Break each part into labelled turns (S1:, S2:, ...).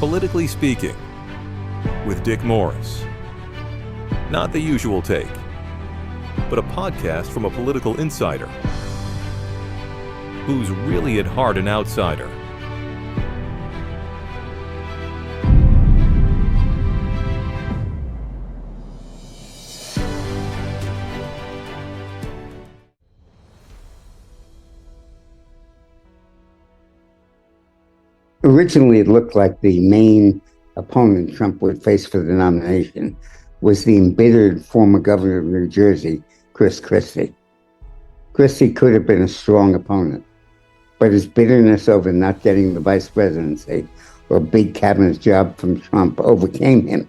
S1: Politically Speaking with Dick Morris. Not the usual take, but a podcast from a political insider who's really at heart an outsider.
S2: Originally, it looked like the main opponent Trump would face for the nomination was the embittered former governor of New Jersey, Chris Christie. Christie could have been a strong opponent, but his bitterness over not getting the vice presidency or a big cabinet job from Trump overcame him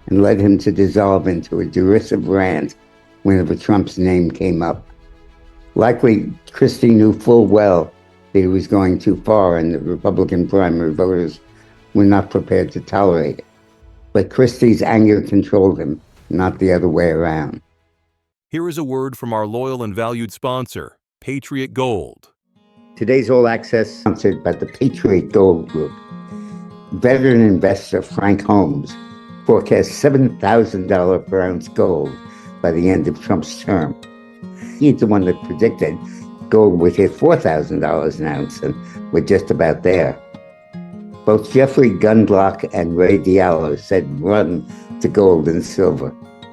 S2: and led him to dissolve into a derisive rant whenever Trump's name came up. Likely, Christie knew full well that he was going too far and the Republican primary voters were not prepared to tolerate it. But Christie's anger controlled him, not the other way around.
S1: Here is a word from our loyal and valued sponsor, Patriot Gold.
S2: Today's All Access is sponsored by the Patriot Gold Group. Veteran investor Frank Holmes forecasts $7,000 per ounce gold by the end of Trump's term. He's the one that predicted gold would hit $4,000 an ounce, and we're just about there. Both Jeffrey Gundlach and Ray Diallo said run to gold and silver.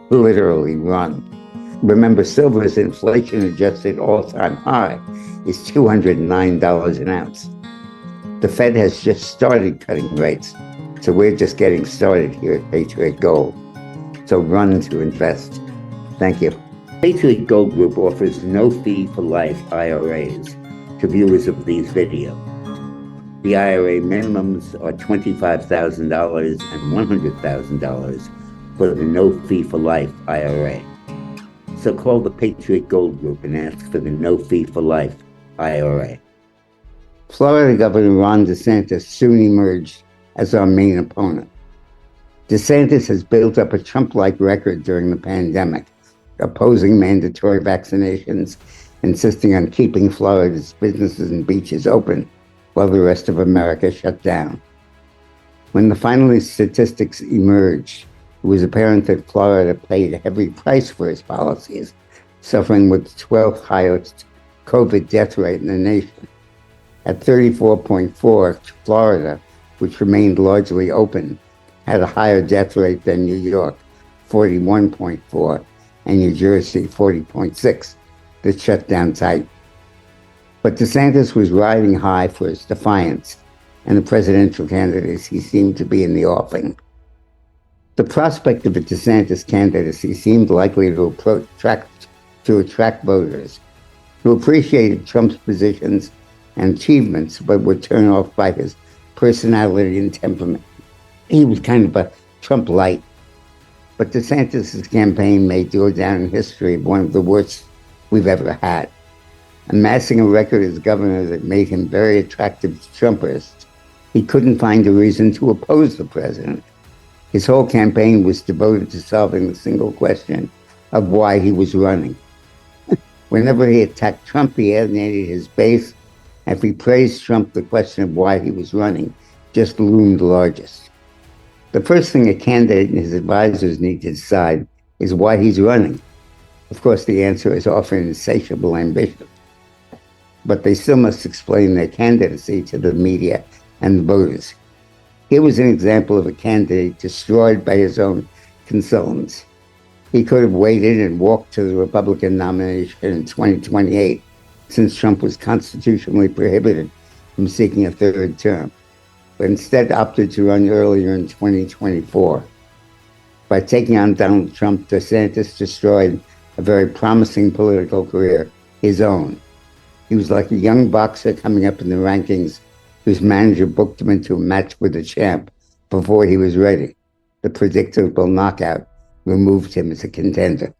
S2: Literally run. Remember, silver's inflation-adjusted all-time high is $209 an ounce. The Fed has just started cutting rates, so we're just getting started here at Patriot Gold. So run to invest. Thank you. Patriot Gold Group offers no-fee for life IRAs to viewers of these videos. The IRA minimums are $25,000 and $100,000 for the no-fee for life IRA. So call the Patriot Gold Group and ask for the no-fee for life IRA. Florida Governor Ron DeSantis soon emerged as our main opponent. DeSantis has built up a Trump-like record during the pandemic, opposing mandatory vaccinations, insisting on keeping Florida's businesses and beaches open while the rest of America shut down. When the final statistics emerged, it was apparent that Florida paid a heavy price for its policies, suffering with the 12th highest COVID death rate in the nation. At 34.4, Florida, which remained largely open, had a higher death rate than New York, 41.4, and New Jersey, 40.6, that shut down tight. But DeSantis was riding high for his defiance, and the presidential candidacy seemed to be in the offing. The prospect of a DeSantis candidacy seemed likely to attract voters who appreciated Trump's positions and achievements, but were turned off by his personality and temperament. He was kind of a Trump light. But DeSantis' campaign may go down in history of one of the worst we've ever had. Amassing a record as governor that made him very attractive to Trumpers, he couldn't find a reason to oppose the president. His whole campaign was devoted to solving the single question of why he was running. Whenever he attacked Trump, he alienated his base. If he praised Trump, the question of why he was running just loomed largest. The first thing a candidate and his advisors need to decide is why he's running. Of course, the answer is often insatiable ambition, but they still must explain their candidacy to the media and the voters. Here was an example of a candidate destroyed by his own consultants. He could have waited and walked to the Republican nomination in 2028, since Trump was constitutionally prohibited from seeking a third term, but instead opted to run earlier in 2024. By taking on Donald Trump, DeSantis destroyed a very promising political career, his own. He was like a young boxer coming up in the rankings whose manager booked him into a match with the champ before he was ready. The predictable knockout removed him as a contender.